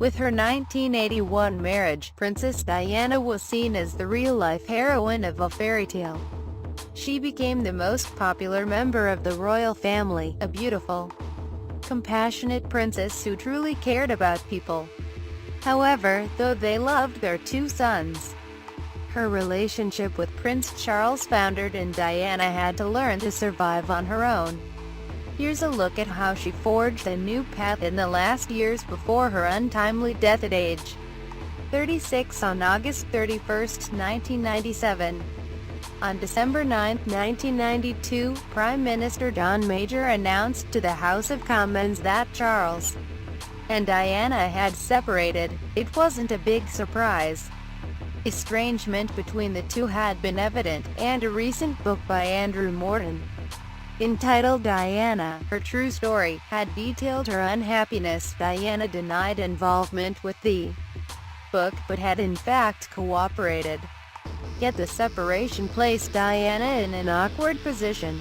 With her 1981 marriage, Princess Diana was seen as the real-life heroine of a fairy tale. She became the most popular member of the royal family, a beautiful, compassionate princess who truly cared about people. However, though they loved their two sons, her relationship with Prince Charles foundered and Diana had to learn to survive on her own. Here's a look at how she forged a new path in the last years before her untimely death at age 36 on August 31, 1997. On December 9, 1992, Prime Minister John Major announced to the House of Commons that Charles and Diana had separated. It wasn't a big surprise. Estrangement between the two had been evident, and a recent book by Andrew Morton, entitled Diana, Her True Story, had detailed her unhappiness. Diana denied involvement with the book, but had in fact cooperated. Yet the separation placed Diana in an awkward position,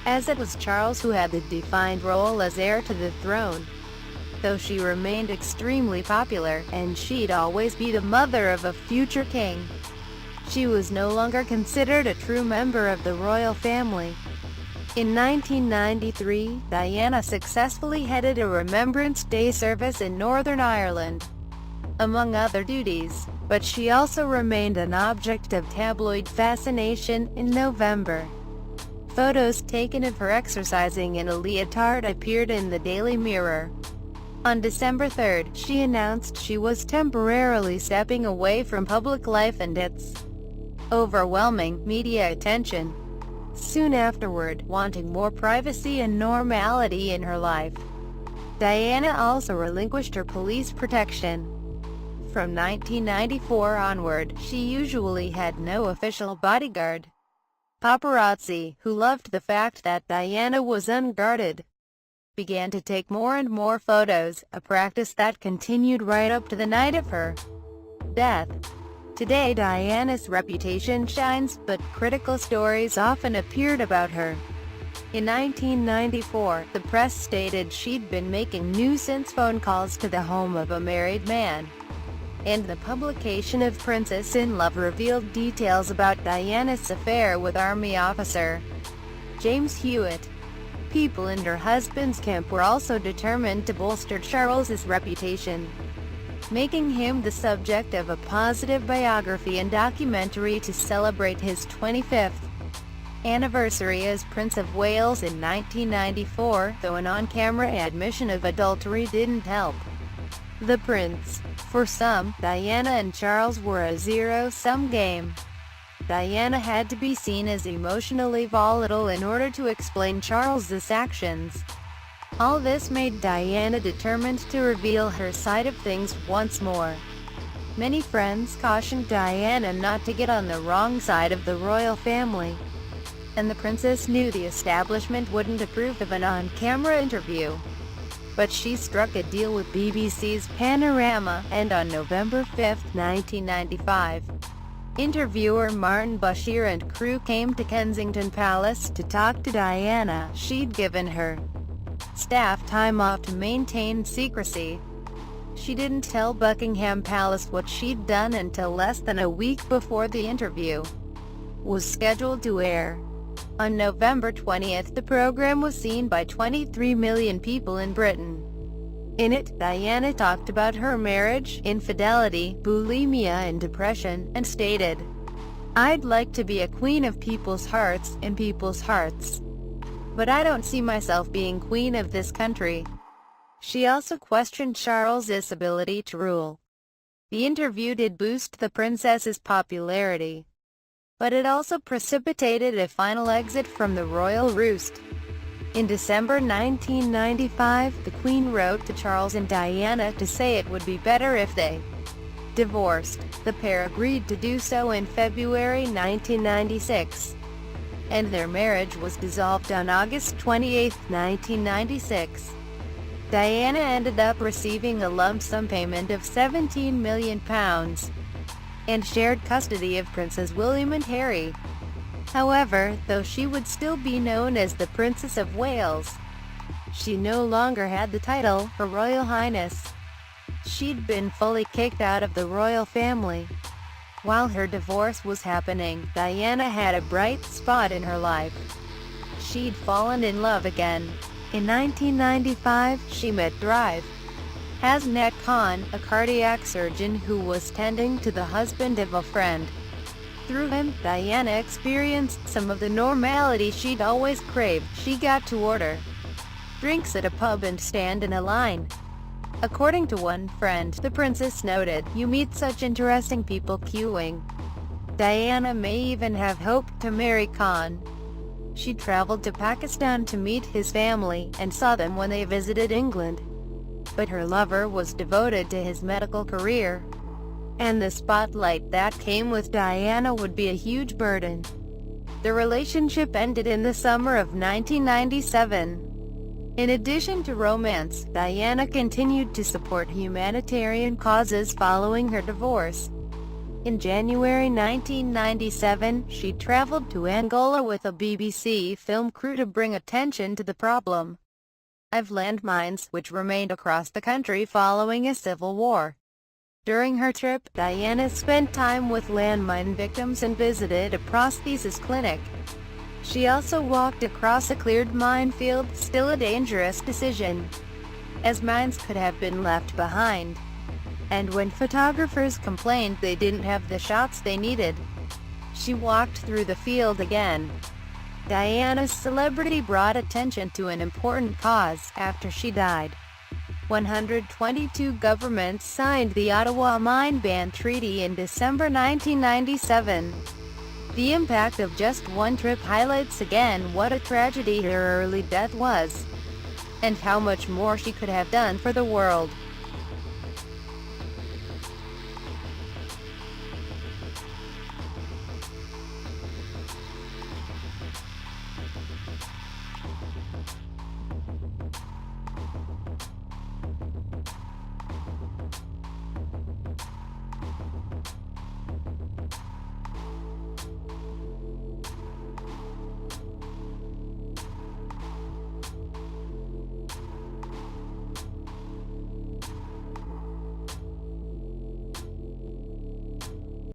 as it was Charles who had the defined role as heir to the throne. Though she remained extremely popular, and she'd always be the mother of a future king, she was no longer considered a true member of the royal family. In 1993, Diana successfully headed a Remembrance Day service in Northern Ireland, among other duties, but she also remained an object of tabloid fascination. In November, photos taken of her exercising in a leotard appeared in the Daily Mirror. On December 3, she announced she was temporarily stepping away from public life and its overwhelming media attention. Soon afterward, wanting more privacy and normality in her life, Diana also relinquished her police protection. From 1994 onward, she usually had no official bodyguard. Paparazzi, who loved the fact that Diana was unguarded, began to take more and more photos, a practice that continued right up to the night of her death. Today Diana's reputation shines, but critical stories often appeared about her. In 1994, the press stated she'd been making nuisance phone calls to the home of a married man, and the publication of Princess in Love revealed details about Diana's affair with Army officer James Hewitt. People in her husband's camp were also determined to bolster Charles's reputation, making him the subject of a positive biography and documentary to celebrate his 25th anniversary as Prince of Wales in 1994, though an on-camera admission of adultery didn't help the prince. For some, Diana and Charles were a zero-sum game. Diana had to be seen as emotionally volatile in order to explain Charles's actions. All this made Diana determined to reveal her side of things once more. Many friends cautioned Diana not to get on the wrong side of the royal family, and the princess knew the establishment wouldn't approve of an on-camera interview. But she struck a deal with BBC's Panorama, and on November 5, 1995, interviewer Martin Bashir and crew came to Kensington Palace to talk to Diana. She'd given her staff time off to maintain secrecy. She didn't tell Buckingham Palace what she'd done until less than a week before the interview was scheduled to air. On November 20, the program was seen by 23 million people in Britain. In it, Diana talked about her marriage, infidelity, bulimia and depression, and stated, "I'd like to be a queen of people's hearts, in people's hearts. But I don't see myself being queen of this country." She also questioned Charles's ability to rule. The interview did boost the princess's popularity, but it also precipitated a final exit from the royal roost. In December 1995, the Queen wrote to Charles and Diana to say it would be better if they divorced. The pair agreed to do so in February 1996, and their marriage was dissolved on August 28, 1996. Diana ended up receiving a lump sum payment of £17 million, and shared custody of Princes William and Harry. However, though she would still be known as the Princess of Wales, she no longer had the title, Her Royal Highness. She'd been fully kicked out of the royal family. While her divorce was happening, Diana had a bright spot in her life. She'd fallen in love again. In 1995, she met Drive Hasnat Khan, a cardiac surgeon who was tending to the husband of a friend. Through him, Diana experienced some of the normality she'd always craved. She got to order drinks at a pub and stand in a line. According to one friend, the princess noted, "You meet such interesting people queuing." Diana may even have hoped to marry Khan. She traveled to Pakistan to meet his family, and saw them when they visited England. But her lover was devoted to his medical career, and the spotlight that came with Diana would be a huge burden. The relationship ended in the summer of 1997. In addition to romance, Diana continued to support humanitarian causes following her divorce. In January 1997, she traveled to Angola with a BBC film crew to bring attention to the problem of landmines, which remained across the country following a civil war. During her trip, Diana spent time with landmine victims and visited a prosthesis clinic. She also walked across a cleared minefield, still a dangerous decision, as mines could have been left behind. And when photographers complained they didn't have the shots they needed, she walked through the field again. Diana's celebrity brought attention to an important cause. After she died, 122 governments signed the Ottawa Mine Ban Treaty in December 1997. The impact of just one trip highlights again what a tragedy her early death was, and how much more she could have done for the world.